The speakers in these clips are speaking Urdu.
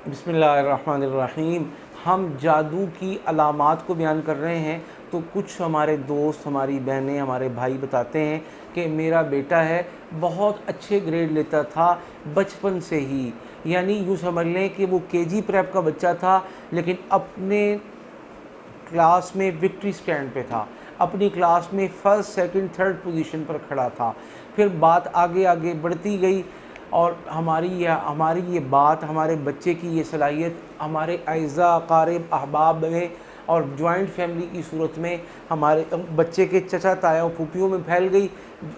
بسم اللہ الرحمن الرحیم۔ ہم جادو کی علامات کو بیان کر رہے ہیں تو کچھ ہمارے دوست، ہماری بہنیں، ہمارے بھائی بتاتے ہیں کہ میرا بیٹا ہے بہت اچھے گریڈ لیتا تھا بچپن سے ہی، یعنی یوں سمجھ لیں کہ وہ کے جی پریپ کا بچہ تھا لیکن اپنے کلاس میں وکٹری سٹینڈ پہ تھا، اپنی کلاس میں فرسٹ سیکنڈ تھرڈ پوزیشن پر کھڑا تھا۔ پھر بات آگے بڑھتی گئی اور ہماری یہ بات، ہمارے بچے کی یہ صلاحیت ہمارے اعزاء، اقارب، احباب میں اور جوائنٹ فیملی کی صورت میں ہمارے بچے کے چچا تایوں پھوپھیوں میں پھیل گئی۔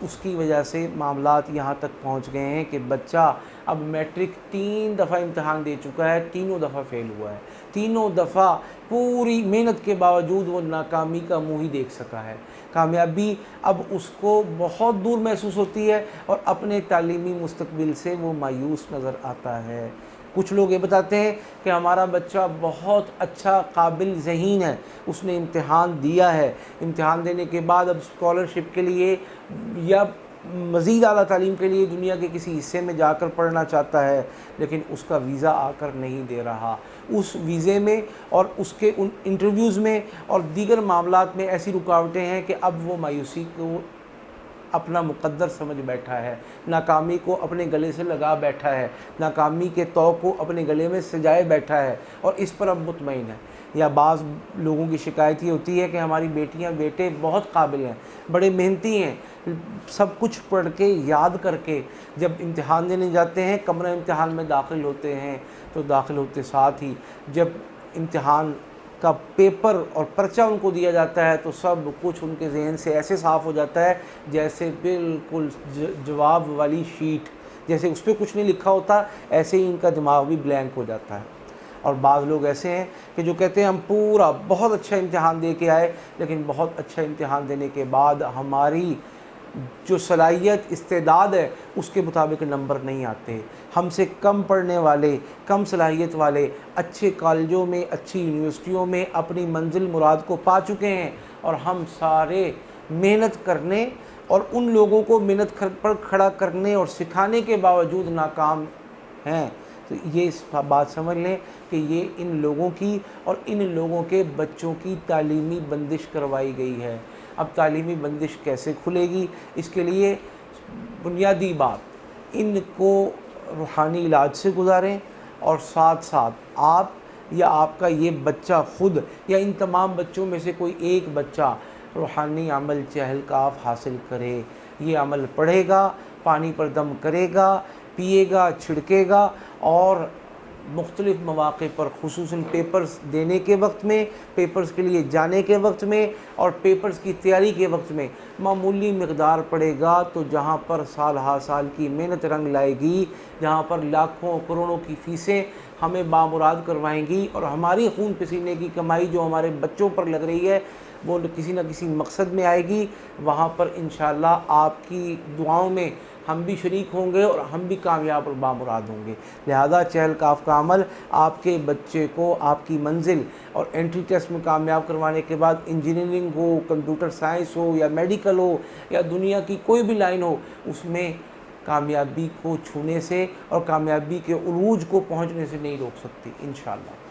اس کی وجہ سے معاملات یہاں تک پہنچ گئے ہیں کہ بچہ اب میٹرک 3 دفعہ امتحان دے چکا ہے، تینوں دفعہ فیل ہوا ہے، تینوں دفعہ پوری محنت کے باوجود وہ ناکامی کا منہ ہی دیکھ سکا ہے۔ کامیابی اب اس کو بہت دور محسوس ہوتی ہے اور اپنے تعلیمی مستقبل سے وہ مایوس نظر آتا ہے۔ کچھ لوگ یہ بتاتے ہیں کہ ہمارا بچہ بہت اچھا قابل ذہین ہے، اس نے امتحان دیا ہے، امتحان دینے کے بعد اب اسکالرشپ کے لیے یا مزید اعلیٰ تعلیم کے لیے دنیا کے کسی حصے میں جا کر پڑھنا چاہتا ہے، لیکن اس کا ویزا آ کر نہیں دے رہا۔ اس ویزے میں اور اس کے ان انٹرویوز میں اور دیگر معاملات میں ایسی رکاوٹیں ہیں کہ اب وہ مایوسی کو اپنا مقدر سمجھ بیٹھا ہے، ناکامی کو اپنے گلے سے لگا بیٹھا ہے، ناکامی کے طوق کو اپنے گلے میں سجائے بیٹھا ہے اور اس پر اب مطمئن ہے۔ یا بعض لوگوں کی شکایت یہ ہوتی ہے کہ ہماری بیٹیاں بیٹے بہت قابل ہیں، بڑے محنتی ہیں، سب کچھ پڑھ کے یاد کر کے جب امتحان دینے جاتے ہیں، کمرہ امتحان میں داخل ہوتے ہیں تو داخل ہوتے ساتھ ہی جب امتحان کا پیپر اور پرچہ ان کو دیا جاتا ہے تو سب کچھ ان کے ذہن سے ایسے صاف ہو جاتا ہے جیسے بالکل جواب والی شیٹ، جیسے اس پہ کچھ نہیں لکھا ہوتا، ایسے ہی ان کا دماغ بھی بلینک ہو جاتا ہے۔ اور بعض لوگ ایسے ہیں کہ جو کہتے ہیں ہم پورا بہت اچھا امتحان دے کے آئے، لیکن بہت اچھا امتحان دینے کے بعد ہماری جو صلاحیت، استعداد ہے، اس کے مطابق نمبر نہیں آتے۔ ہم سے کم پڑھنے والے، کم صلاحیت والے اچھے کالجوں میں، اچھی یونیورسٹیوں میں اپنی منزل مراد کو پا چکے ہیں اور ہم سارے محنت کرنے اور ان لوگوں کو محنت پر کھڑا کرنے اور سکھانے کے باوجود ناکام ہیں۔ تو یہ اس بات سمجھ لیں کہ یہ ان لوگوں کی اور ان لوگوں کے بچوں کی تعلیمی بندش کروائی گئی ہے۔ اب تعلیمی بندش کیسے کھلے گی؟ اس کے لیے بنیادی بات، ان کو روحانی علاج سے گزاریں اور ساتھ ساتھ آپ یا آپ کا یہ بچہ خود یا ان تمام بچوں میں سے کوئی ایک بچہ روحانی عمل چہل کاف حاصل کرے۔ یہ عمل پڑھے گا، پانی پر دم کرے گا، پیے گا، چھڑکے گا اور مختلف مواقع پر خصوصاً پیپرز دینے کے وقت میں، پیپرز کے لیے جانے کے وقت میں اور پیپرز کی تیاری کے وقت میں معمولی مقدار پڑے گا تو جہاں پر سال ہا سال کی محنت رنگ لائے گی، جہاں پر لاکھوں کروڑوں کی فیسیں ہمیں بامراد کروائیں گی اور ہماری خون پسینے کی کمائی جو ہمارے بچوں پر لگ رہی ہے وہ کسی نہ کسی مقصد میں آئے گی، وہاں پر انشاءاللہ آپ کی دعاؤں میں ہم بھی شریک ہوں گے اور ہم بھی کامیاب اور بامراد ہوں گے۔ لہذا چہل کاف کا عمل آپ کے بچے کو آپ کی منزل اور انٹری ٹیسٹ میں کامیاب کروانے کے بعد انجینئرنگ ہو، کمپیوٹر سائنس ہو یا میڈیکل ہو یا دنیا کی کوئی بھی لائن ہو، اس میں کامیابی کو چھونے سے اور کامیابی کے عروج کو پہنچنے سے نہیں روک سکتی انشاءاللہ۔